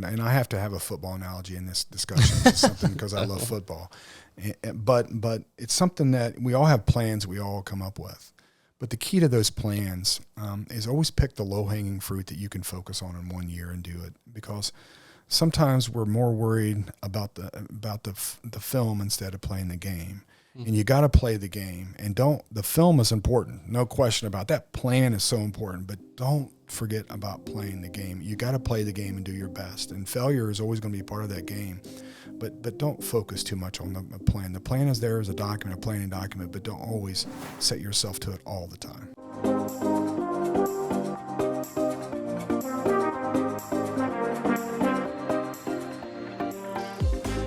And I have to have a football analogy in this discussion. It's something because I love football. But it's something that we all have plans we all come up with. But the key to those plans is always pick the low-hanging fruit that you can focus on in 1 year and do it. Because sometimes we're more worried about the film instead of playing the game. And you got to play the game. And the film is important, no question about that. Plan is so important, but don't forget about playing the game. You got to play the game and do your best. And failure is always going to be part of that game. But don't focus too much on the plan. The plan is there as a document, a planning document, but don't always set yourself to it all the time.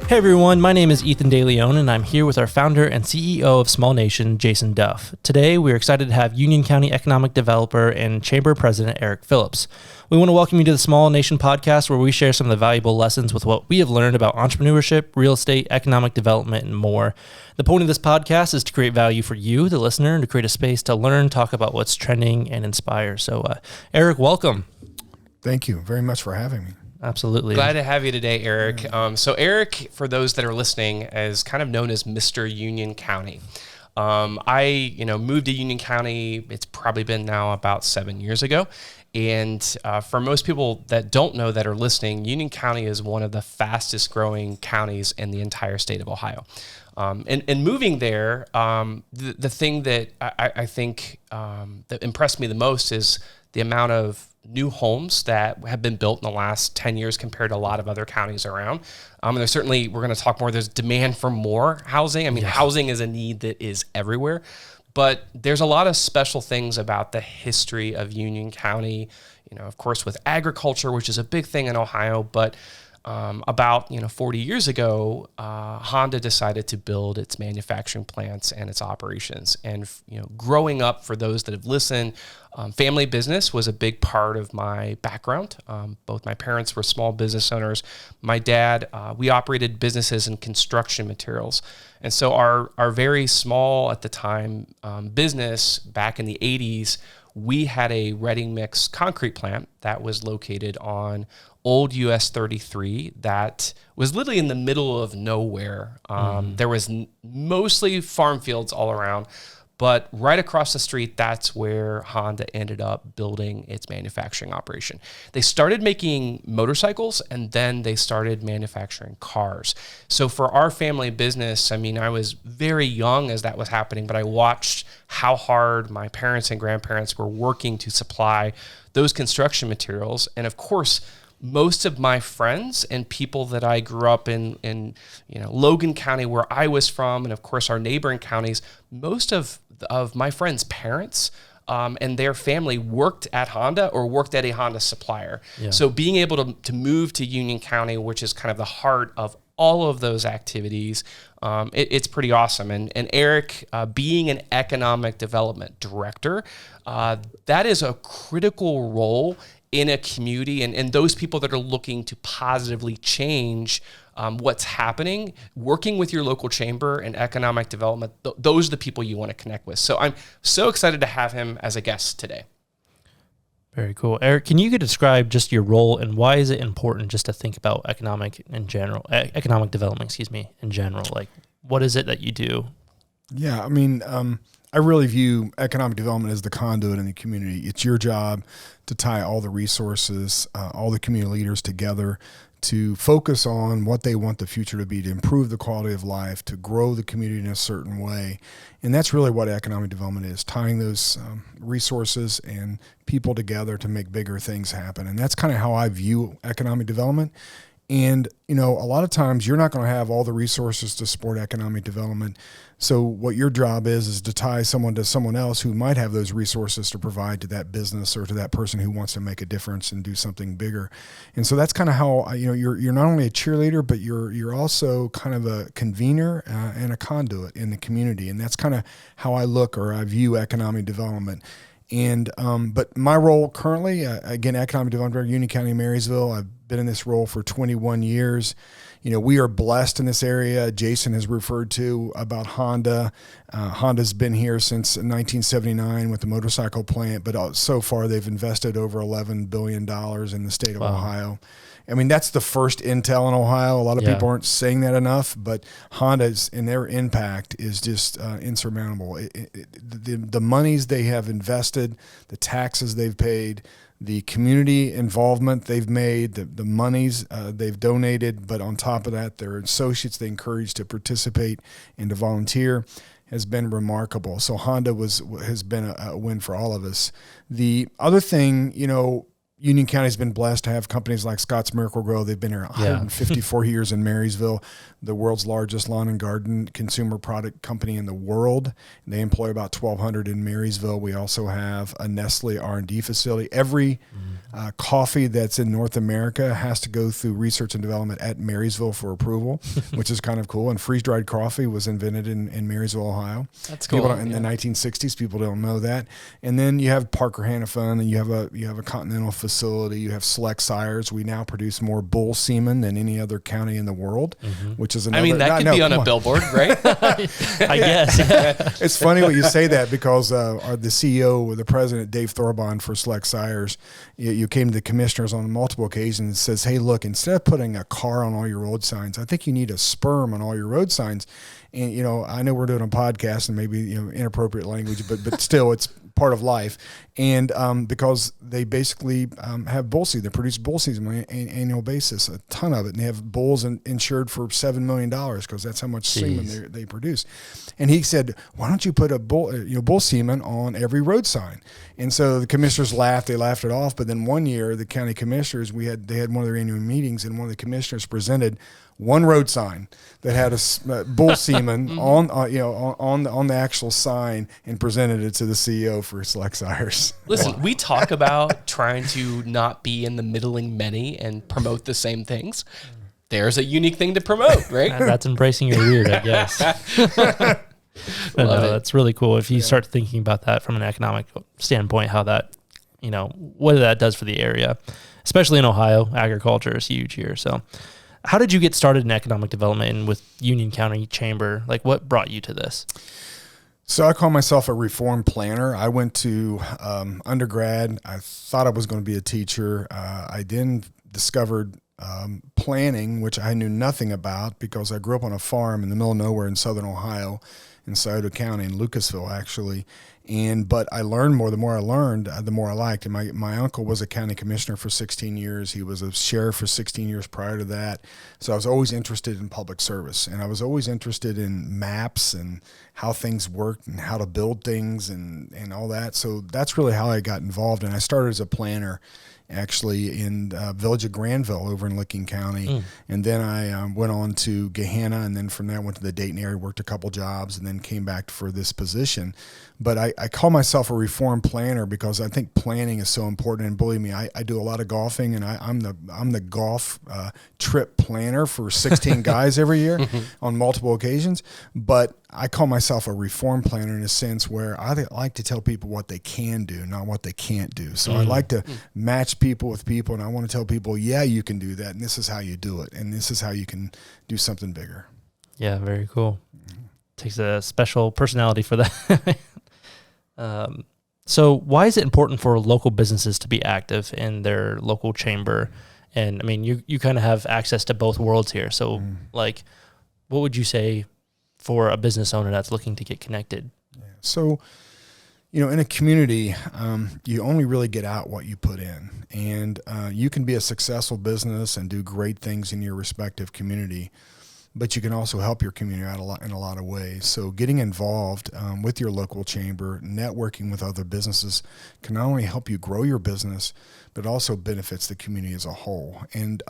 Hey everyone, my name is Ethan DeLeon, and I'm here with our founder and CEO of Small Nation, Jason Duff. Today, we're excited to have Union County economic developer and chamber president Eric Phillips. We want to welcome you to the Small Nation podcast, where we share some of the valuable lessons with what we have learned about entrepreneurship, real estate, economic development, and more. The point of this podcast is to create value for you, the listener, and to create a space to learn, talk about what's trending, and inspire. So, Eric, welcome. Thank you very much for having me. Absolutely. Glad to have you today, Eric. So Eric, for those that are listening, is kind of known as Mr. Union County. I moved to Union County. It's probably been now about 7 years ago. And for most people that don't know that are listening, Union County is one of the fastest growing counties in the entire state of Ohio. And moving there, the thing that I think that impressed me the most is the amount of new homes that have been built in the last 10 years compared to a lot of other counties around. And there's certainly, we're going to talk more, there's demand for more housing. I mean, housing is a need that is everywhere, but there's a lot of special things about the history of Union County, of course, with agriculture, which is a big thing in Ohio, but about 40 years ago, Honda decided to build its manufacturing plants and its operations. And growing up, for those that have listened, family business was a big part of my background. Both my parents were small business owners. My dad, we operated businesses in construction materials. And so our very small at the time business back in the 80s, we had a ready mix concrete plant that was located on old US 33 that was literally in the middle of nowhere. There was mostly farm fields all around, but right across the street, that's where Honda ended up building its manufacturing operation. They started making motorcycles, and then they started manufacturing cars. So for our family business, I was very young as that was happening, but I watched how hard my parents and grandparents were working to supply those construction materials. And of course, most of my friends and people that I grew up in Logan County, where I was from, and of course our neighboring counties, most of my friends' parents and their family worked at Honda or worked at a Honda supplier. Yeah. So being able to move to Union County, which is kind of the heart of all of those activities, it's pretty awesome. And Eric, being an economic development director, that is a critical role in a community, and those people that are looking to positively change what's happening, working with your local chamber and economic development, those are the people you want to connect with. So I'm so excited to have him as a guest today. Very cool. Eric, can you describe just your role and why is it important just to think about economic development, in general? Like, what is it that you do? Yeah, I really view economic development as the conduit in the community. It's your job to tie all the resources, all the community leaders together to focus on what they want the future to be, to improve the quality of life, to grow the community in a certain way. And that's really what economic development is, tying those resources and people together to make bigger things happen. And that's kind of how I view economic development. And, a lot of times you're not going to have all the resources to support economic development. So what your job is to tie someone to someone else who might have those resources to provide to that business or to that person who wants to make a difference and do something bigger. And so that's kind of how, you're not only a cheerleader, but you're also kind of a convener and a conduit in the community. And that's kind of how I look or I view economic development. And but my role currently, again, economic development director, Union County, Marysville. I've been in this role for 21 years. We are blessed in this area. Jason has referred to about Honda. Honda's been here since 1979 with the motorcycle plant, but so far they've invested over $11 billion in the state of Ohio. I mean, that's the first Intel in Ohio. A lot of Yeah. people aren't saying that enough, but Honda's and their impact is just insurmountable. The monies they have invested, the taxes they've paid, the community involvement they've made, the monies they've donated, but on top of that, their associates they encourage to participate and to volunteer has been remarkable. So Honda has been a win for all of us. The other thing, Union County's been blessed to have companies like Scott's Miracle-Gro. They've been here 154 years in Marysville, the world's largest lawn and garden consumer product company in the world. They employ about 1,200 in Marysville. We also have a Nestle R&D facility. Every coffee that's in North America has to go through research and development at Marysville for approval, which is kind of cool. And freeze-dried coffee was invented in Marysville, Ohio. That's cool. In the 1960s, people don't know that. And then you have Parker Hannifin, and you have a Continental facility. You have Select Sires. We now produce more bull semen than any other county in the world, which is another. I mean, that could be on a billboard, right? I guess. It's funny when you say that because the CEO or the president, Dave Thorbond for Select Sires, you came to the commissioners on multiple occasions and says, hey, look, instead of putting a car on all your road signs, I think you need a sperm on all your road signs. And, I know we're doing a podcast and maybe, inappropriate language, but still it's part of life. And because they basically have bull seed, they produce bull season on an annual basis, a ton of it. And they have bulls insured for $7 million because that's how much semen they produce. And he said, why don't you put a bull semen on every road sign? And so the commissioners laughed. They laughed it off. But then one year, the county commissioners, they had one of their annual meetings, and one of the commissioners presented one road sign that had a bull semen on the actual sign and presented it to the CEO for Select Sires. Listen, we talk about trying to not be in the middling many and promote the same things. There's a unique thing to promote, right? That's embracing your weird, I guess. That's really cool. If you start thinking about that from an economic standpoint, how that, what that does for the area, especially in Ohio, agriculture is huge here. So how did you get started in economic development and with Union County Chamber? Like, what brought you to this? So I call myself a reform planner. I went to undergrad. I thought I was going to be a teacher. I then discovered planning, which I knew nothing about because I grew up on a farm in the middle of nowhere in southern Ohio, in Scioto County, in Lucasville, actually. But I learned more. The more I learned, the more I liked. And my uncle was a county commissioner for 16 years. He was a sheriff for 16 years prior to that. So I was always interested in public service. And I was always interested in maps and how things worked and how to build things and all that. So that's really how I got involved. And I started as a planner actually in village of Granville over in Licking County. And then I went on to Gahanna, and then from there I went to the Dayton area, worked a couple jobs, and then came back for this position. But I call myself a reform planner because I think planning is so important. And believe me, I do a lot of golfing, and I'm the golf trip planner for 16 guys every year on multiple occasions. But I call myself a reform planner in a sense where I like to tell people what they can do, not what they can't do. So I like to match people with people, and I want to tell people, yeah, you can do that, and this is how you do it, and this is how you can do something bigger. Yeah, very cool. Takes a special personality for that. So why is it important for local businesses to be active in their local chamber? And I mean, you kind of have access to both worlds here. So like, what would you say for a business owner that's looking to get connected? Yeah. So, in a community, you only really get out what you put in. And you can be a successful business and do great things in your respective community, but you can also help your community out in a lot of ways. So getting involved with your local chamber, networking with other businesses can not only help you grow your business, but also benefits the community as a whole. And,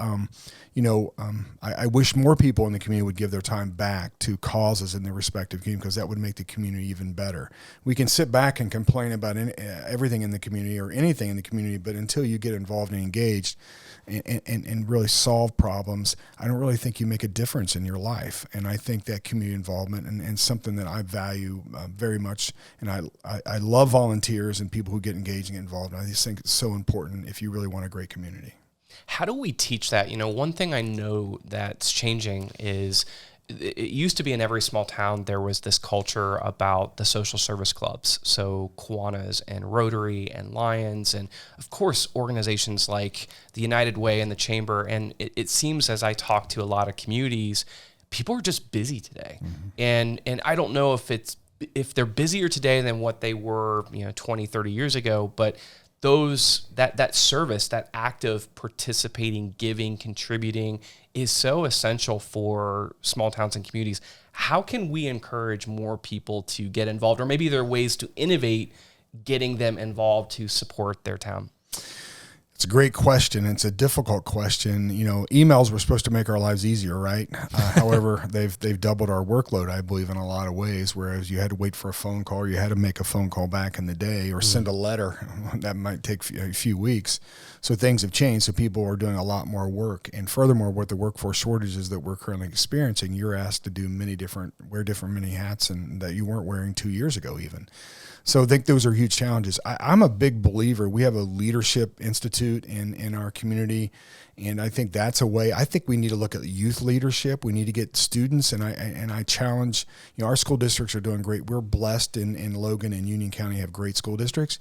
I wish more people in the community would give their time back to causes in their respective community, because that would make the community even better. We can sit back and complain about everything in the community or anything in the community, but until you get involved and engaged and really solve problems, I don't really think you make a difference in your life. And I think that community involvement and something that I value very much, and I love volunteers and people who get engaged and get involved. And I just think it's so important if you really want a great community. How do we teach that? One thing I know that's changing is it used to be in every small town, there was this culture about the social service clubs. So Kiwanis and Rotary and Lions, and of course, organizations like the United Way and the Chamber. And it seems, as I talk to a lot of communities, people are just busy today. And I don't know if they're busier today than what they were, 20, 30 years ago, but that service, that act of participating, giving, contributing is so essential for small towns and communities. How can we encourage more people to get involved, or maybe there are ways to innovate getting them involved to support their town? It's a great question. It's a difficult question. Emails were supposed to make our lives easier, right? However, they've doubled our workload, I believe, in a lot of ways, whereas you had to wait for a phone call, or you had to make a phone call back in the day, or send a letter. That might take a few weeks. So things have changed. So people are doing a lot more work. And furthermore, with the workforce shortages that we're currently experiencing, you're asked to do wear many hats and that you weren't wearing 2 years ago even. So I think those are huge challenges. I'm a big believer. We have a leadership institute in our community, and I think that's a way. I think we need to look at youth leadership. We need to get students, and I challenge. Our school districts are doing great. We're blessed in Logan and Union County have great school districts,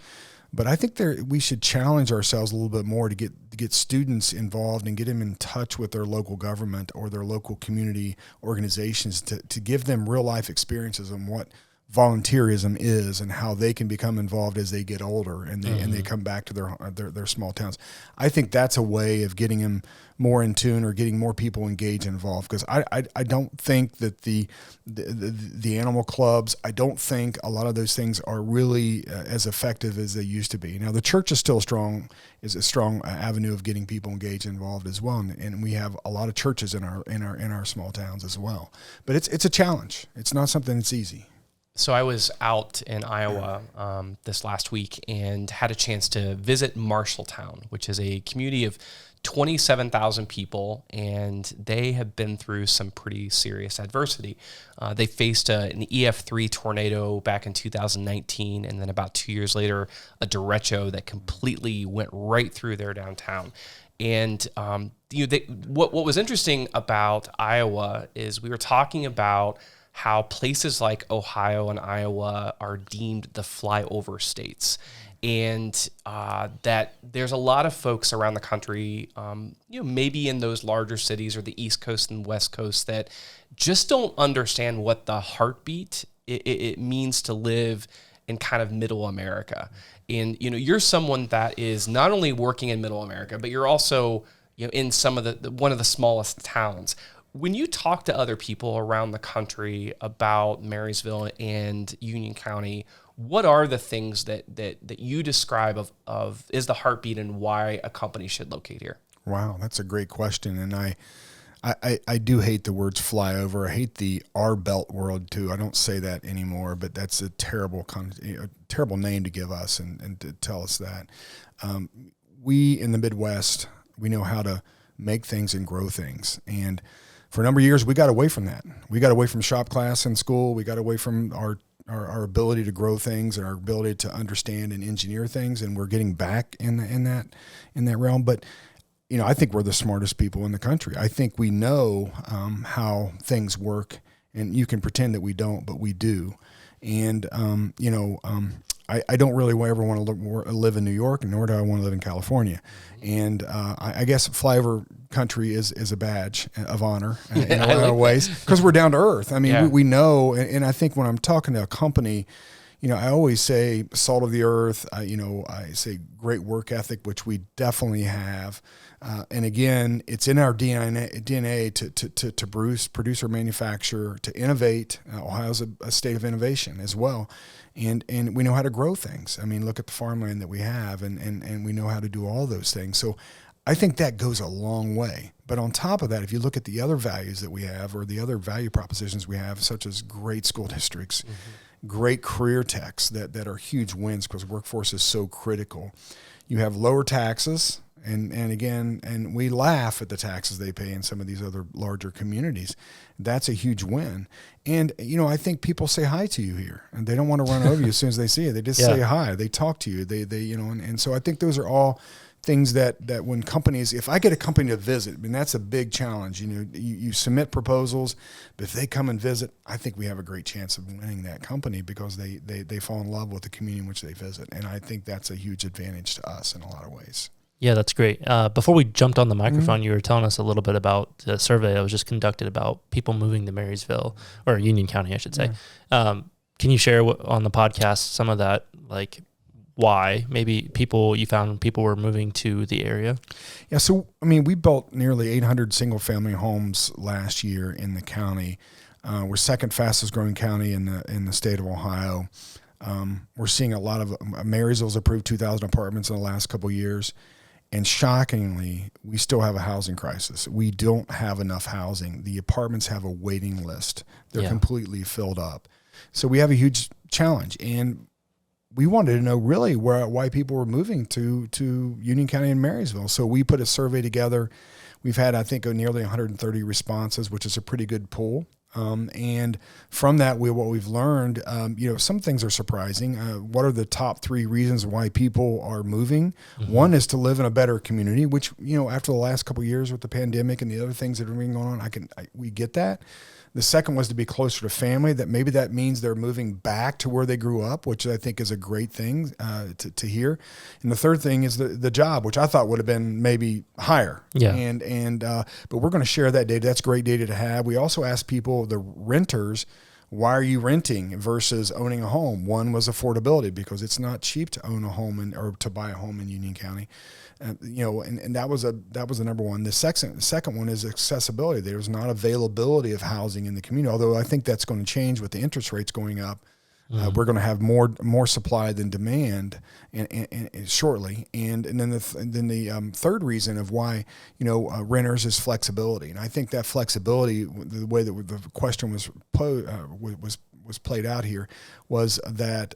but I think we should challenge ourselves a little bit more to get students involved and get them in touch with their local government or their local community organizations to give them real life experiences on what volunteerism is and how they can become involved as they get older and they come back to their small towns. I think that's a way of getting them more in tune or getting more people engaged and involved, because I don't think that the animal clubs, I don't think a lot of those things are really as effective as they used to be. Now the church is still a strong avenue of getting people engaged and involved as well, and we have a lot of churches in our small towns as well. But it's a challenge. It's not something that's easy. So I was out in Iowa this last week and had a chance to visit Marshalltown, which is a community of 27,000 people, and they have been through some pretty serious adversity. They faced an EF3 tornado back in 2019, and then about 2 years later, a derecho that completely went right through their downtown. And what was interesting about Iowa is we were talking about how places like Ohio and Iowa are deemed the flyover states, and that there's a lot of folks around the country, maybe in those larger cities or the East Coast and West Coast, that just don't understand what the heartbeat it means to live in kind of middle America. And you're someone that is not only working in middle America, but you're also in some of one of the smallest towns. When you talk to other people around the country about Marysville and Union County, what are the things that you describe of is the heartbeat and why a company should locate here? Wow, that's a great question. And I do hate the words flyover. I hate the our belt world too. I don't say that anymore, but that's a terrible name to give us and to tell us that. We in the Midwest, we know how to make things and grow things. And for a number of years, we got away from that. We got away from shop class in school. We got away from our ability to grow things and our ability to understand and engineer things. And we're getting back in that realm. But I think we're the smartest people in the country. I think we know how things work, and you can pretend that we don't, but we do. And I don't really ever want to live in New York, nor do I want to live in California. And I guess flyover country is a badge of honor in a lot of ways, because we're down to earth. I mean, we know, and I think when I'm talking to a company, I always say salt of the earth. I say great work ethic, which we definitely have. And again, it's in our DNA to produce or manufacture, to innovate. Ohio's a state of innovation as well. And we know how to grow things. I mean, look at the farmland that we have, and we know how to do all those things. So I think that goes a long way. But on top of that, if you look at the other values that we have, or the other value propositions we have, such as great school districts, great career techs that are huge wins because workforce is so critical. You have lower taxes. And we laugh at the taxes they pay in some of these other larger communities. That's a huge win. And, I think people say hi to you here, and they don't want to run over you as soon as they see you. They just say hi. They talk to you. And so I think those are all things that when companies, if I get a company to visit, I mean, that's a big challenge. You submit proposals, but if they come and visit, I think we have a great chance of winning that company because they fall in love with the community in which they visit. And I think that's a huge advantage to us in a lot of ways. Yeah, that's great. Before we jumped on the microphone, you were telling us a little bit about the survey that was just conducted about people moving to Marysville, or Union County, I should say. Can you share on the podcast some of that, like why maybe you found people were moving to the area? Yeah, so, I mean, we built nearly 800 single-family homes last year in the county. We're second fastest growing county in the state of Ohio. We're seeing a lot of Marysville's approved 2,000 apartments in the last couple of years. And shockingly, we still have a housing crisis. We don't have enough housing. The apartments have a waiting list. They're completely filled up. So we have a huge challenge. And we wanted to know really why people were moving to Union County and Marysville. So we put a survey together. We've had, I think, nearly 130 responses, which is a pretty good pool. And from that, what we've learned, some things are surprising. What are the top 3 reasons why people are moving? Mm-hmm. One is to live in a better community, which, after the last couple of years with the pandemic and the other things that are going on, we get that. The second was to be closer to family, that maybe that means they're moving back to where they grew up, which I think is a great thing to hear. And the third thing is the job, which I thought would have been maybe higher. Yeah. But we're going to share that data. That's great data to have. We also asked people, the renters, why are you renting versus owning a home? One was affordability, because it's not cheap to own a home or to buy a home in Union County. And that was the number one. The second one is accessibility. There's not availability of housing in the community, although I think that's going to change with the interest rates going up. We're going to have more supply than demand, and shortly. And then the third reason of why renters is flexibility, and I think that flexibility, the way that the question was played out here, was that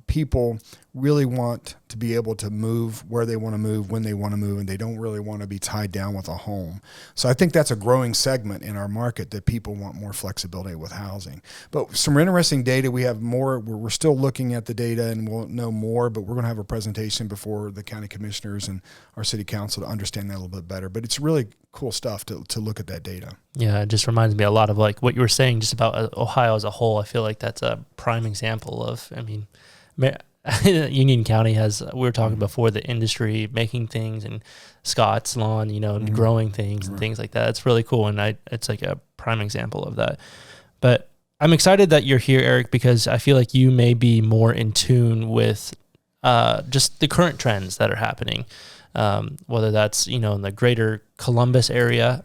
people really want to be able to move where they want to move, when they want to move, and they don't really want to be tied down with a home. So I think that's a growing segment in our market, that people want more flexibility with housing. But some interesting data, we have more, we're still looking at the data and we'll know more, but we're going to have a presentation before the county commissioners and our city council to understand that a little bit better. But it's really cool stuff to look at that data. Yeah, it just reminds me a lot of like what you were saying just about Ohio as a whole. I feel like that's a prime example of, Union County has, we were talking before, the industry making things, and Scott's lawn, growing things and things like that. It's really cool. And it's like a prime example of that. But I'm excited that you're here, Eric, because I feel like you may be more in tune with just the current trends that are happening. Whether that's, in the greater Columbus area.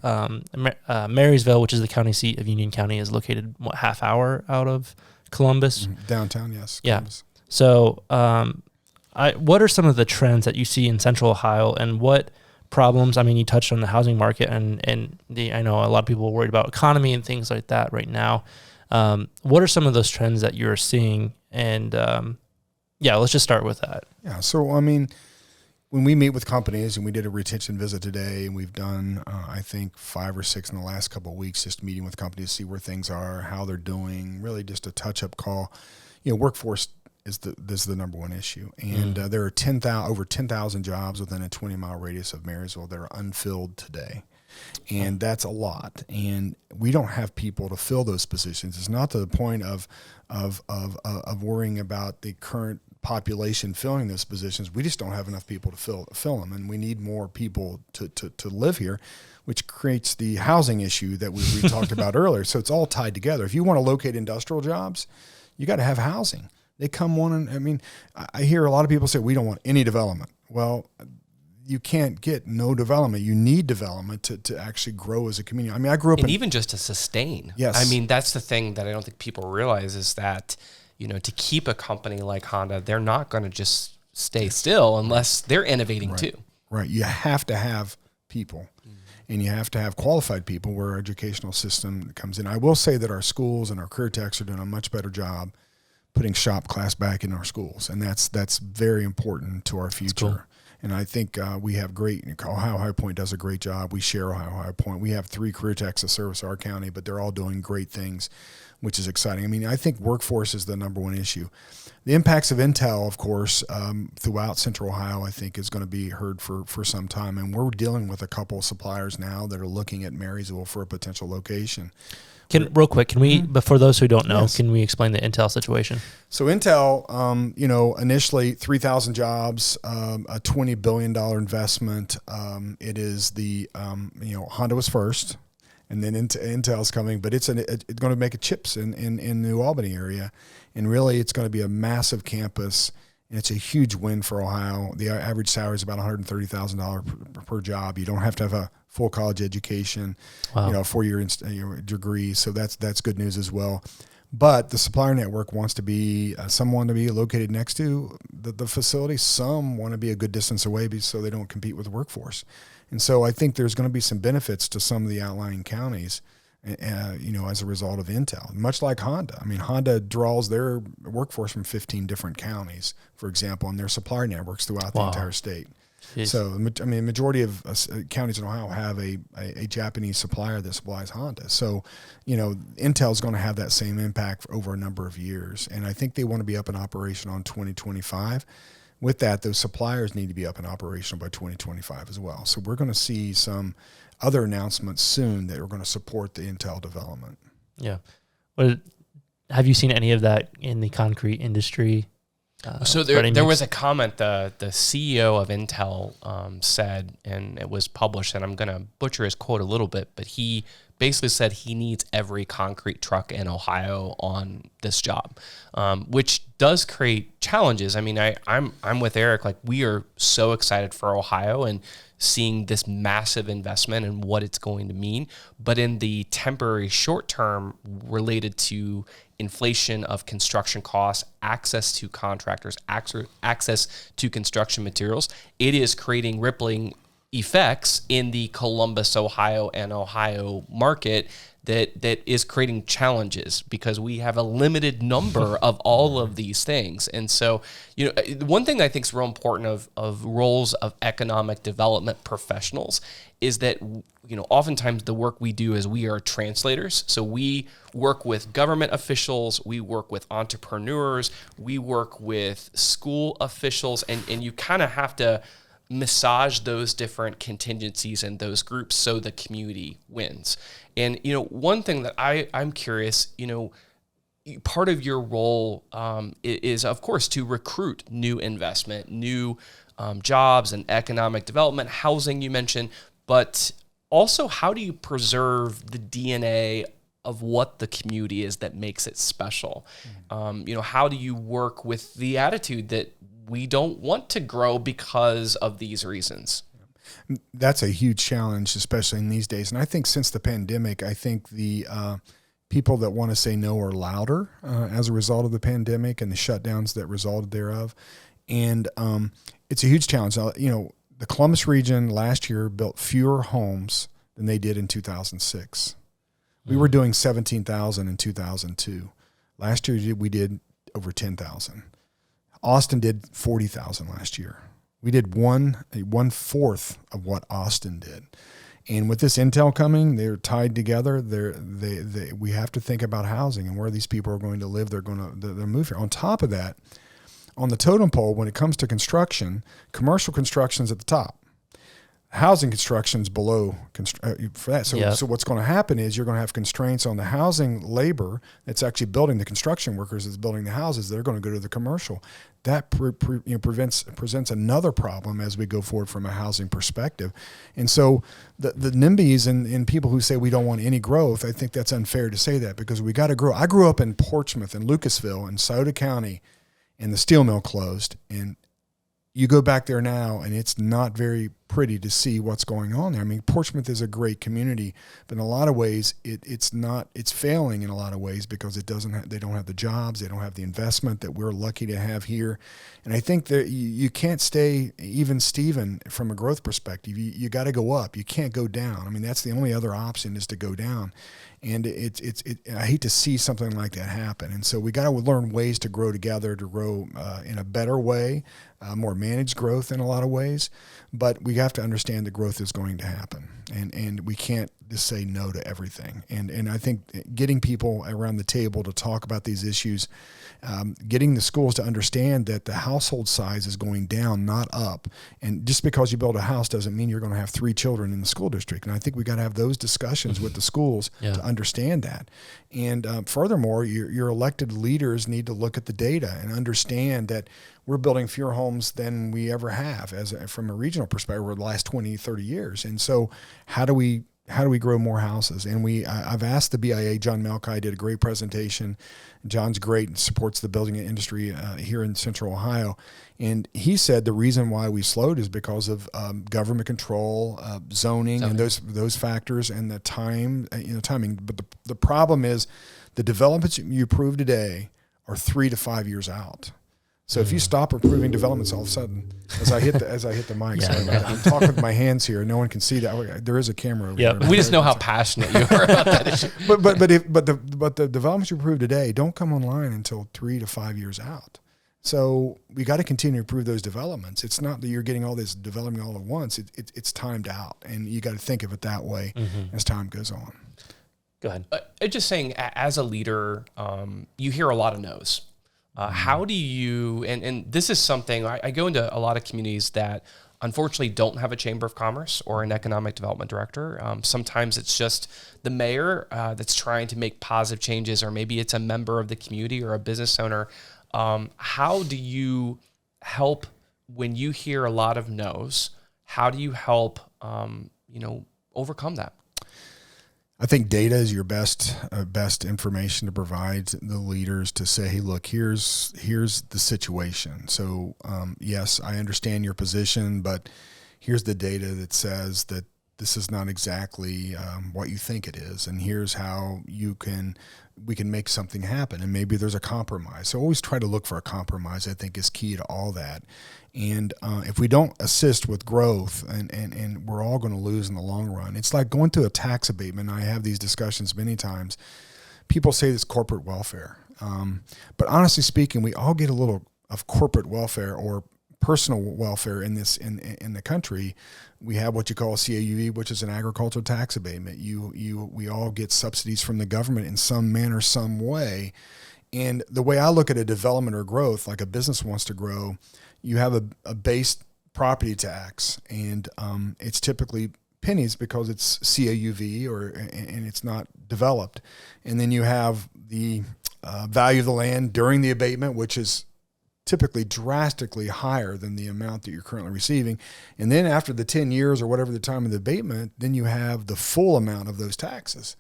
Marysville, which is the county seat of Union County, is located, half hour out of Columbus? Downtown, yes. Columbus. Yeah. So what are some of the trends that you see in Central Ohio, and what problems? I mean, you touched on the housing market, and I know a lot of people are worried about economy and things like that right now. What are some of those trends that you're seeing? And let's just start with that. Yeah. So, when we meet with companies, and we did a retention visit today, and we've done, I think, 5 or 6 in the last couple of weeks, just meeting with companies to see where things are, how they're doing, really just a touch-up call. Workforce is the number one issue. And there are over 10,000 jobs within a 20-mile radius of Marysville that are unfilled today. And that's a lot. And we don't have people to fill those positions. It's not to the point of worrying about the current population filling those positions. We just don't have enough people to fill them, and we need more people to live here, which creates the housing issue that we talked about earlier. So it's all tied together. If you want to locate industrial jobs, you got to have housing. They come I hear a lot of people say we don't want any development. Well, you can't get no development. You need development to actually grow as a community. I grew up even just to sustain. Yes. That's the thing that I don't think people realize, is that to keep a company like Honda, they're not going to just stay still unless they're innovating too. Right. You have to have people, and you have to have qualified people, where our educational system comes in. I will say that our schools and our career techs are doing a much better job putting shop class back in our schools, and that's very important to our future. And I think we have great, Ohio High Point does a great job. We share Ohio High Point. We have 3 career techs that service our county, but they're all doing great things, which is exciting. I mean, I think workforce is the number one issue. The impacts of Intel, of course, throughout Central Ohio, I think is going to be heard for some time. And we're dealing with a couple of suppliers now that are looking at Marysville for a potential location. Real quick, can we, but for those who don't know, Yes. can we explain the Intel situation? So Intel, initially 3,000 jobs, a $20 billion investment. It is Honda was first, and then Intel's coming, but it's going to make chips in New Albany area, and really it's going to be a massive campus, and it's a huge win for Ohio. The average salary is about $130,000 per job. You don't have to have a full college education, Wow. 4-year degree. So that's good news as well. But the supplier network wants to be someone to be located next to the facility. Some want to be a good distance away so they don't compete with the workforce. And so I think there's going to be some benefits to some of the outlying counties, as a result of Intel, much like Honda. I mean, Honda draws their workforce from 15 different counties, for example, and their supplier networks throughout the entire state. Jeez. So, I mean, majority of counties in Ohio have a Japanese supplier that supplies Honda. So, Intel is going to have that same impact for over a number of years. And I think they want to be up in operation on 2025. With that, those suppliers need to be up and operational by 2025 as well. So we're going to see some other announcements soon that are going to support the Intel development. Yeah. Well, have you seen any of that in the concrete industry? So there was a comment the CEO of Intel said, and it was published, and I'm going to butcher his quote a little bit, but he basically said he needs every concrete truck in Ohio on this job, which does create challenges. I mean, I'm with Eric. Like, we are so excited for Ohio and seeing this massive investment and what it's going to mean. But in the temporary short term related to inflation of construction costs, access to contractors, access to construction materials, it is creating rippling effects in the Columbus, Ohio and Ohio market that is creating challenges because we have a limited number of all of these things. And so, one thing that I think is real important of roles of economic development professionals is that, oftentimes the work we do is we are translators. So we work with government officials, we work with entrepreneurs, we work with school officials, and you kind of have to massage those different contingencies and those groups so the community wins. And, one thing that I'm curious, part of your role is, of course, to recruit new investment, new jobs and economic development, housing you mentioned, but also how do you preserve the DNA of what the community is that makes it special? How do you work with the attitude that we don't want to grow because of these reasons? That's a huge challenge, especially in these days. And I think since the pandemic, I think the people that want to say no are louder as a result of the pandemic and the shutdowns that resulted thereof. And it's a huge challenge. The Columbus region last year built fewer homes than they did in 2006. We were doing 17,000 in 2002. Last year we did over 10,000. Austin did 40,000 last year. We did one fourth of what Austin did. And with this Intel coming, they're tied together. We have to think about housing and where these people are going to live. They're move here. On top of that, on the totem pole, when it comes to construction, commercial construction's at the top. Housing construction's below for that. So what's going to happen is you're going to have constraints on the housing labor that's actually building the construction workers that's building the houses. They're going to go to the commercial. That presents another problem as we go forward from a housing perspective. And so the NIMBYs and people who say we don't want any growth, I think that's unfair to say that because we got to grow. I grew up in Portsmouth and Lucasville and Scioto County, and the steel mill closed, and you go back there now, and it's not very pretty to see what's going on there. I mean, Portsmouth is a great community, but in a lot of ways, it's failing in a lot of ways because they don't have the jobs, they don't have the investment that we're lucky to have here. And I think that you can't stay even Steven from a growth perspective. You got to go up. You can't go down. I mean, that's the only other option is to go down. And I hate to see something like that happen. And so we got to learn ways to grow together, to grow in a better way more managed growth in a lot of ways. But we have to understand that growth is going to happen, and we can't just say no to everything. And I think getting people around the table to talk about these issues, getting the schools to understand that the household size is going down, not up. And just because you build a house doesn't mean you're going to have 3 children in the school district. And I think we got to have those discussions with the schools to understand that. And furthermore, your elected leaders need to look at the data and understand that we're building fewer homes than we ever have from a regional perspective over the last 20, 30 years. And so how do we grow more houses? And I've asked the BIA, John Malkai did a great presentation. John's great and supports the building industry here in Central Ohio. And he said the reason why we slowed is because of government control, zoning, and those factors, and the timing. But the problem is the developments you approve today are 3 to 5 years out. So if you stop approving developments, all of a sudden, as I hit the mic, I'm talking with my hands here. No one can see that. There is a camera over here. We just know how passionate you are about that issue. But the developments you approve today don't come online until 3 to 5 years out. So we got to continue to approve those developments. It's not that you're getting all this development all at once. It's timed out, and you got to think of it that way as time goes on. Go ahead. Just saying, as a leader, you hear a lot of no's. How do you, and this is something, I go into a lot of communities that unfortunately don't have a chamber of commerce or an economic development director. Sometimes it's just the mayor that's trying to make positive changes, or maybe it's a member of the community or a business owner. How do you help when you hear a lot of no's? How do you help, overcome that? I think data is your best information to provide the leaders to say, hey, look, here's the situation. So yes, I understand your position, but here's the data that says that this is not exactly what you think it is, and here's how we can make something happen, and maybe there's a compromise. So always try to look for a compromise, I think, is key to all that. And if we don't assist with growth, and we're all going to lose in the long run. It's like going through a tax abatement. I have these discussions many times. People say it's corporate welfare. But honestly speaking, we all get a little of corporate welfare or personal welfare in the country. We have what you call a CAUV, which is an agricultural tax abatement. We all get subsidies from the government in some manner, some way. And the way I look at a development or growth, like a business wants to grow, you have a base property tax, and it's typically pennies because it's CAUV and it's not developed. And then you have the value of the land during the abatement, which is typically drastically higher than the amount that you're currently receiving. And then after the 10 years or whatever the time of the abatement, then you have the full amount of those taxes.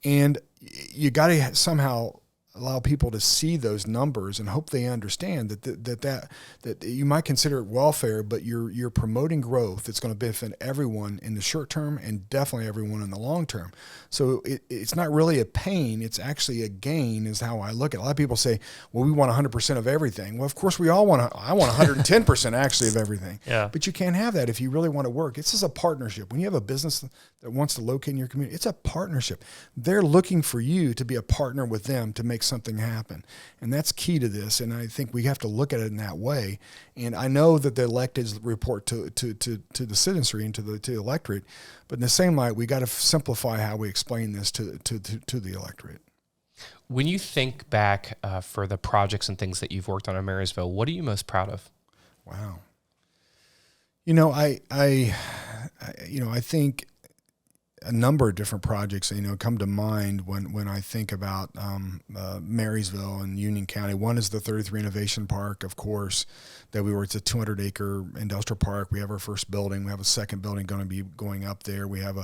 And you got to somehow allow people to see those numbers and hope they understand that you might consider it welfare, but you're promoting growth that's going to benefit everyone in the short term and definitely everyone in the long term. So it's not really a pain, it's actually a gain, is how I look at it. A lot of people say, well, we want 100% of everything. Well, of course we all I want 110% actually of everything. Yeah. But you can't have that if you really want to work. This is a partnership. When you have a business that wants to locate in your community, it's a partnership. They're looking for you to be a partner with them to make something happen. And that's key to this. And I think we have to look at it in that way. And I know that the electeds report to the citizenry and to the electorate, but in the same light, we got to simplify how we explain this to the electorate. When you think back for the projects and things that you've worked on in Marysville, what are you most proud of? Wow. I think a number of different projects, come to mind when I think about Marysville and Union County. One is the 33 Innovation Park, of course, it's a 200-acre industrial park. We have our first building. We have a second building going to be going up there. We have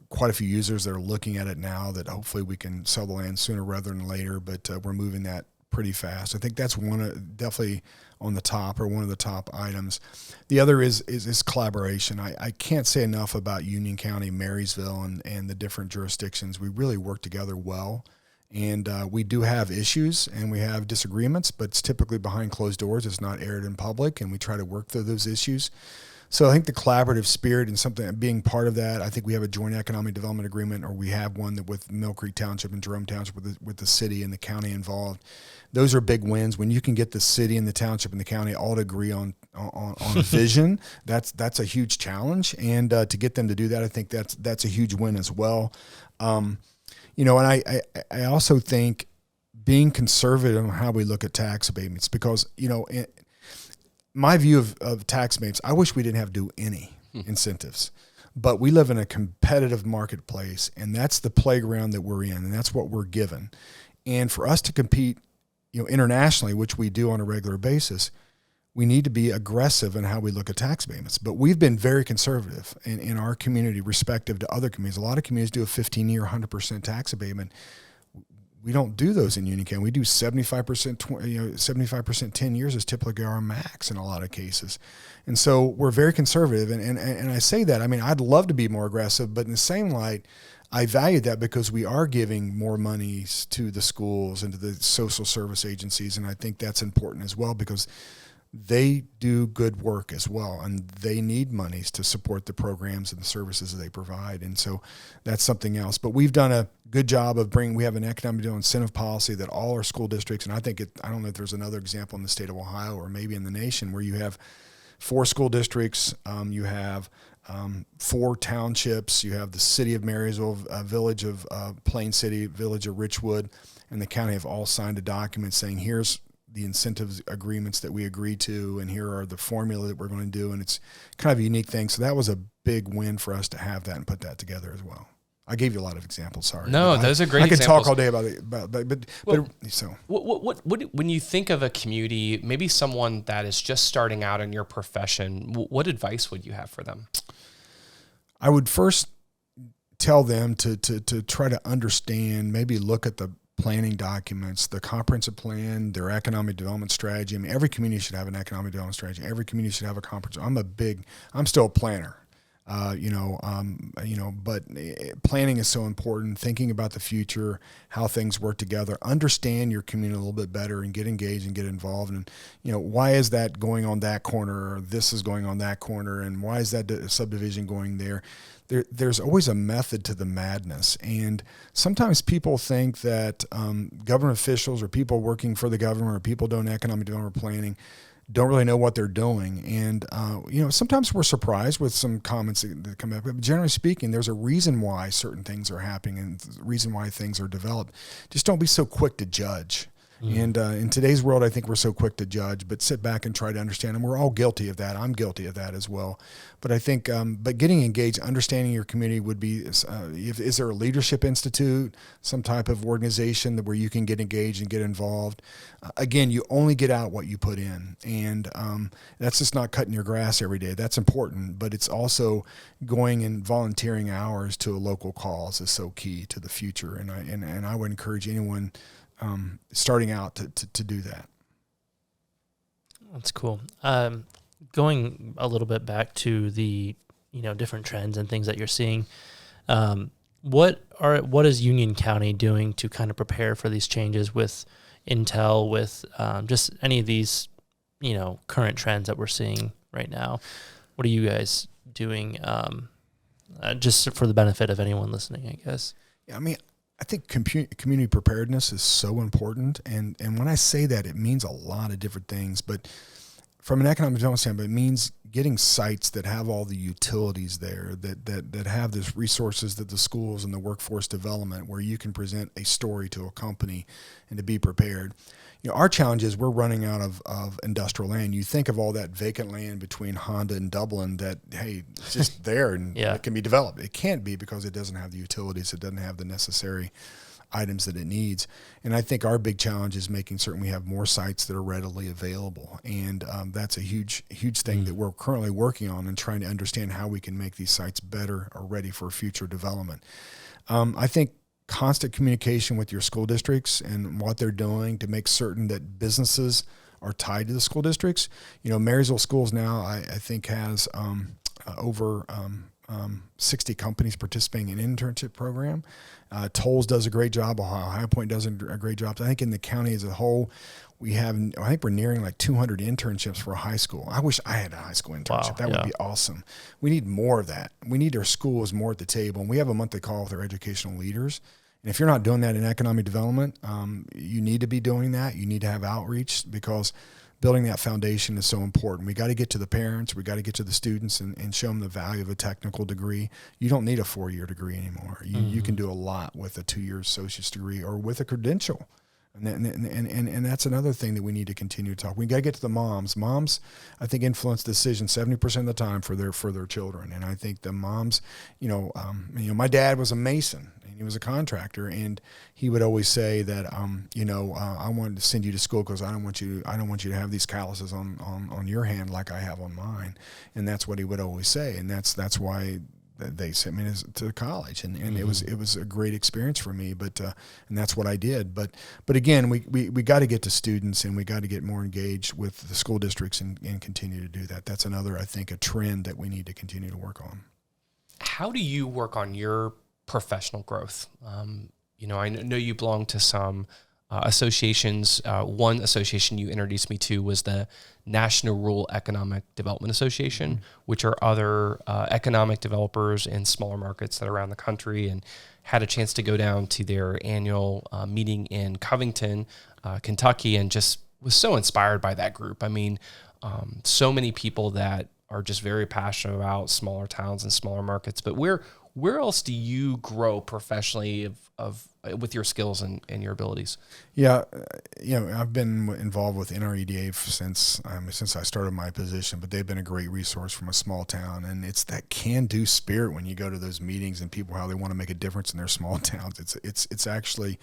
quite a few users that are looking at it now that hopefully we can sell the land sooner rather than later, but we're moving that pretty fast. I think that's definitely on the top, or one of the top items. The other is collaboration. I can't say enough about Union County, Marysville, and the different jurisdictions. We really work together well, and we do have issues and we have disagreements, but it's typically behind closed doors. It's not aired in public, and we try to work through those issues. So I think the collaborative spirit and something being part of that, I think we have a joint economic development agreement, or we have one that with Mill Creek Township and Jerome Township with the city and the county involved. Those are big wins when you can get the city and the township and the county all to agree on a vision. That's a huge challenge, and to get them to do that, I think that's a huge win as well. And I also think being conservative on how we look at tax abatements, because my view of tax abatements, I wish we didn't have to do any incentives, but we live in a competitive marketplace, and that's the playground that we're in, and that's what we're given. And for us to compete, internationally, which we do on a regular basis, we need to be aggressive in how we look at tax abatements. But we've been very conservative in our community, respective to other communities. A lot of communities do a 15-year, 100% tax abatement. We don't do those in Union County. We do 75%, 75%, 10 years is typically our max in a lot of cases. And so we're very conservative. And I say that, I'd love to be more aggressive, but in the same light, I value that because we are giving more monies to the schools and to the social service agencies. And I think that's important as well, because they do good work as well, and they need monies to support the programs and the services that they provide. And so that's something else. But we've done a good job of we have an economic development incentive policy that all our school districts, and I don't know if there's another example in the state of Ohio or maybe in the nation, where you have 4 school districts, you have 4 townships, you have the city of Marysville, village of Plain City, village of Richwood, and the county have all signed a document saying, here's the incentives agreements that we agree to, and here are the formula that we're going to do. And it's kind of a unique thing. So that was a big win for us to have that and put that together as well. I gave you a lot of examples. Sorry. No, those are great. I could examples. talk all day about it, but so. What when you think of a community, maybe someone that is just starting out in your profession, what advice would you have for them? I would first tell them to try to understand, maybe look at the planning documents, the comprehensive plan, their economic development strategy. Every community should have an economic development strategy. Every community should have a comprehensive. I'm still a planner. But planning is so important, thinking about the future, how things work together, understand your community a little bit better and get engaged and get involved. And, why is that going on that corner, or this is going on that corner, and why is that subdivision going there? There's always a method to the madness. And sometimes people think that government officials or people working for the government or people doing economic development planning don't really know what they're doing. And, sometimes we're surprised with some comments that come up. But generally speaking, there's a reason why certain things are happening and the reason why things are developed. Just don't be so quick to judge. And in today's world, I think we're so quick to judge, but sit back and try to understand. And we're all guilty of that. I'm guilty of that as well. But I think, but getting engaged, understanding your community would be, is there a leadership institute, some type of organization where you can get engaged and get involved? Again, you only get out what you put in. And that's just not cutting your grass every day. That's important. But it's also going and volunteering hours to a local cause is so key to the future. And I would encourage anyone starting out to do that. That's cool. Going a little bit back to the, different trends and things that you're seeing, what is Union County doing to kind of prepare for these changes with intel, with just any of these, current trends that we're seeing right now? What are you guys doing just for the benefit of anyone listening, I guess? Yeah, I think community preparedness is so important. And when I say that, it means a lot of different things. But from an economic development standpoint, it means getting sites that have all the utilities there, that have these resources that the schools and the workforce development, where you can present a story to a company and to be prepared. Our challenge is we're running out of industrial land. You think of all that vacant land between Honda and Dublin that, hey, it's just there and it can be developed. It can't be because it doesn't have the utilities. It doesn't have the necessary items that it needs. And I think our big challenge is making certain we have more sites that are readily available. And that's a huge thing that we're currently working on and trying to understand how we can make these sites better or ready for future development. I think constant communication with your school districts and what they're doing to make certain that businesses are tied to the school districts. Marysville Schools now, I think, has over 60 companies participating in an internship program. Tolles does a great job. Ohio High Point does a great job. I think in the county as a whole, I think we're nearing like 200 internships for a high school. I wish I had a high school internship. Wow, That would be awesome. We need more of that. We need our schools more at the table. And we have a monthly call with our educational leaders. And if you're not doing that in economic development, you need to be doing that. You need to have outreach, because building that foundation is so important. We got to get to the parents. We got to get to the students and show them the value of a technical degree. You don't need a 4-year degree anymore. You can do a lot with a 2-year associate's degree or with a credential. And that's another thing that we need to continue to talk. We got to get to the moms. Moms, I think, influence decisions 70% of the time for their children. And I think the moms, my dad was a mason and he was a contractor, and he would always say that, I wanted to send you to school because I don't want you to have these calluses on your hand like I have on mine. And that's what he would always say. And that's why they sent me to college, and it was a great experience for me. But and that's what I did. But again, we got to get to students, and we got to get more engaged with the school districts and continue to do that. That's another, I think, a trend that we need to continue to work on. How do you work on your professional growth? I know you belong to some associations. One association you introduced me to was the National Rural Economic Development Association, which are other economic developers in smaller markets that are around the country, and had a chance to go down to their annual meeting in Covington, Kentucky, and just was so inspired by that group. I mean, so many people that are just very passionate about smaller towns and smaller markets. But where else do you grow professionally with your skills and your abilities? Yeah, I've been involved with NREDA since I started my position, but they've been a great resource from a small town, and it's that can-do spirit when you go to those meetings and people how they want to make a difference in their small towns. It's actually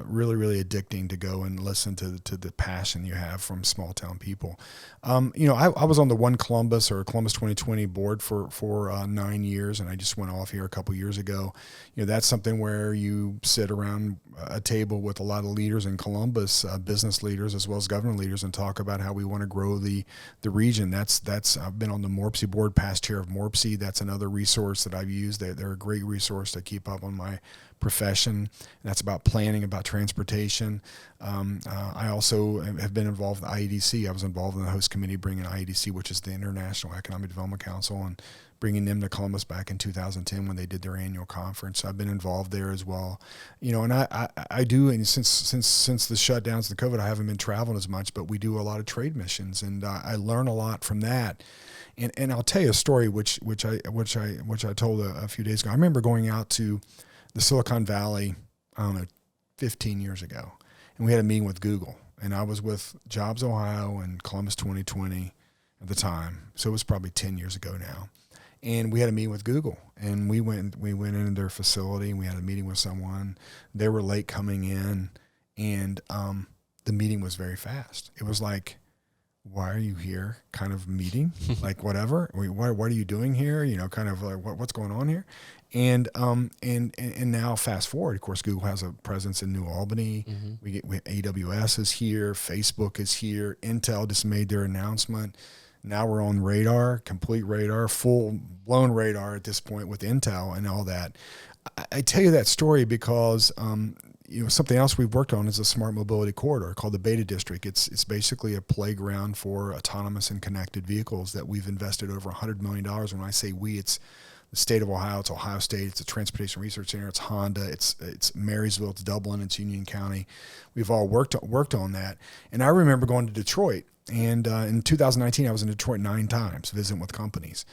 really, really addicting to go and listen to the passion you have from small town people. I was on the One Columbus or Columbus 2020 board for 9 years, and I just went off here a couple years ago. That's something where you sit around a table with a lot of leaders in Columbus, business leaders as well as government leaders, and talk about how we want to grow the region. I've been on the MORPSI board, past chair of MORPSI. That's another resource that I've used. They're a great resource to keep up on my profession. And that's about planning, about transportation. I also have been involved with IEDC. I was involved in the host committee bringing IEDC, which is the International Economic Development Council, and bringing them to Columbus back in 2010 when they did their annual conference. I've been involved there as well. And I do, and since the shutdowns, the COVID, I haven't been traveling as much, but we do a lot of trade missions, and I learn a lot from that. And I'll tell you a story which I told a few days ago. I remember going out to the Silicon Valley, 15 years ago, and we had a meeting with Google, and I was with Jobs Ohio and Columbus 2020 at the time, so it was probably 10 years ago now. And we had a meeting with Google, and we went into their facility, and we had a meeting with someone. They were late coming in, and the meeting was very fast. It was like, why are you here kind of meeting? Like, whatever. What are you doing here? Kind of like, what's going on here? And now fast forward, of course, Google has a presence in New Albany. AWS is here. Facebook is here. Intel just made their announcement. Now we're on radar, complete radar, full-blown radar at this point with Intel and all that. I tell you that story because something else we've worked on is a smart mobility corridor called the Beta District. It's basically a playground for autonomous and connected vehicles that we've invested over $100 million. When I say we, it's the state of Ohio, it's Ohio State, it's the Transportation Research Center, it's Honda, it's Marysville, it's Dublin, it's Union County. We've all worked on that. And I remember going to Detroit. And in 2019, I was in Detroit 9 times visiting with companies.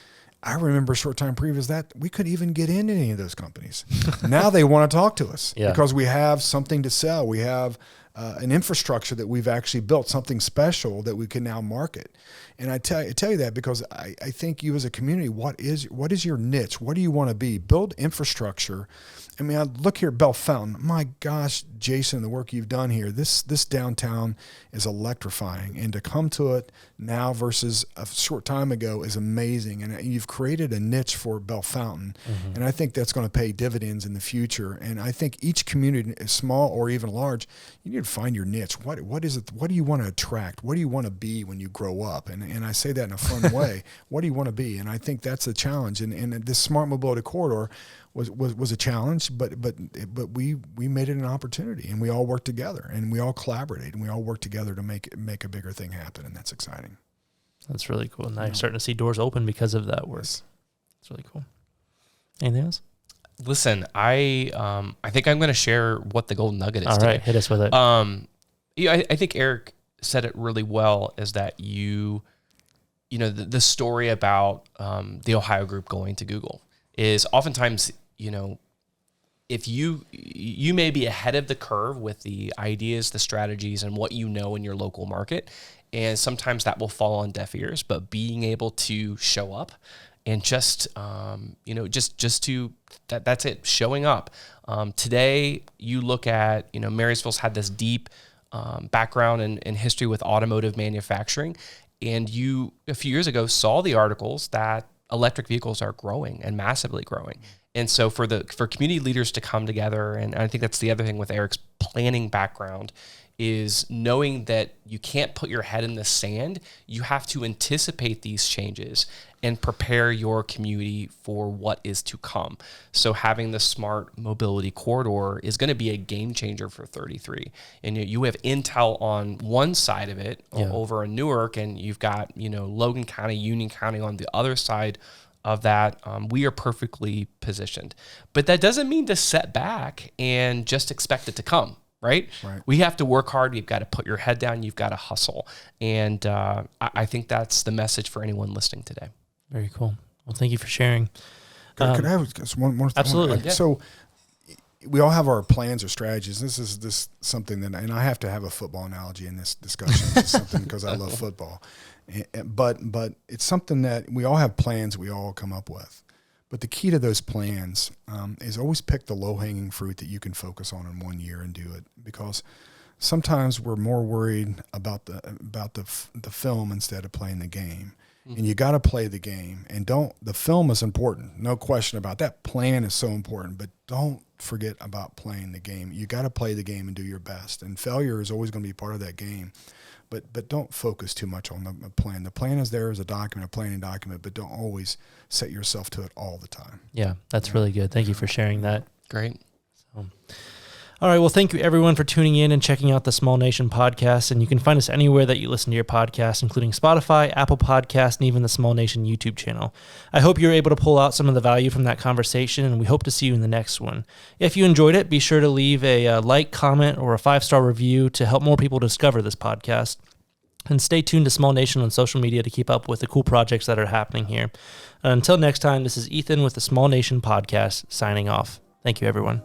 I remember a short time previous that we couldn't even get into any of those companies. Now they want to talk to us because we have something to sell. We have an infrastructure that we've actually built, something special that we can now market. And I tell you that because I think you as a community, what is your niche? What do you want to be? Build infrastructure. I mean, I look here at Bell Fountain. My gosh, Jason, the work you've done here, this downtown is electrifying. And to come to it now versus a short time ago is amazing. And you've created a niche for Bell Fountain. And I think that's going to pay dividends in the future. And I think each community, small or even large, you need to find your niche. What is it? What do you want to attract? What do you want to be when you grow up? And I say that in a fun way. What do you want to be? And I think that's a challenge. And this smart mobility corridor was a challenge, but we made it an opportunity, and we all worked together, and we all collaborated, and we all worked together to make a bigger thing happen, and that's exciting. That's really cool. Now you're starting to see doors open because of that work. Yes. It's really cool. Anything else? Listen, I think I'm going to share what the golden nugget is. All today. right, hit us with it. I think Eric said it really well. Is that the story about the Ohio group going to Google is oftentimes, if you may be ahead of the curve with the ideas, the strategies, and what you know in your local market, and sometimes that will fall on deaf ears. But being able to show up and that's it, showing up. Today, you look at, Marysville's had this deep background and history with automotive manufacturing. And you, a few years ago, saw the articles that electric vehicles are growing and massively growing. And so for community leaders to come together, and I think that's the other thing with Eric's planning background, is knowing that you can't put your head in the sand. You have to anticipate these changes and prepare your community for what is to come. So having the smart mobility corridor is going to be a game changer for 33. And you have Intel on one side of it over in Newark, and you've got, Logan County, Union County on the other side of that. We are perfectly positioned. But that doesn't mean to set back and just expect it to come. Right? We have to work hard. You've got to put your head down. You've got to hustle. And I think that's the message for anyone listening today. Very could Well, thank you for sharing. Could I have just one more thing? Absolutely. Yeah. So we all have our plans or strategies. This is something that, and I have to have a football analogy in this discussion. It's something because I love football. But it's something that we all have plans we all come up with. But the key to those plans is always pick the low-hanging fruit that you can focus on in 1 year and do it. Because sometimes we're more worried about the film instead of playing the game. Mm-hmm. And you got to play the game. And the film is important, no question about that. Plan is so important, but don't forget about playing the game. You got to play the game and do your best. And failure is always going to be part of that game. But don't focus too much on the plan. The plan is there as a document, a planning document, but don't always set yourself to it all the time. Yeah, that's really good. Thank you for sharing that. Great. So, all right. Well, thank you everyone for tuning in and checking out the Small Nation podcast. And you can find us anywhere that you listen to your podcast, including Spotify, Apple Podcasts, and even the Small Nation YouTube channel. I hope you're able to pull out some of the value from that conversation, and we hope to see you in the next one. If you enjoyed it, be sure to leave a like, comment, or a 5-star review to help more people discover this podcast. And stay tuned to Small Nation on social media to keep up with the cool projects that are happening here. Until next time, this is Ethan with the Small Nation podcast signing off. Thank you, everyone.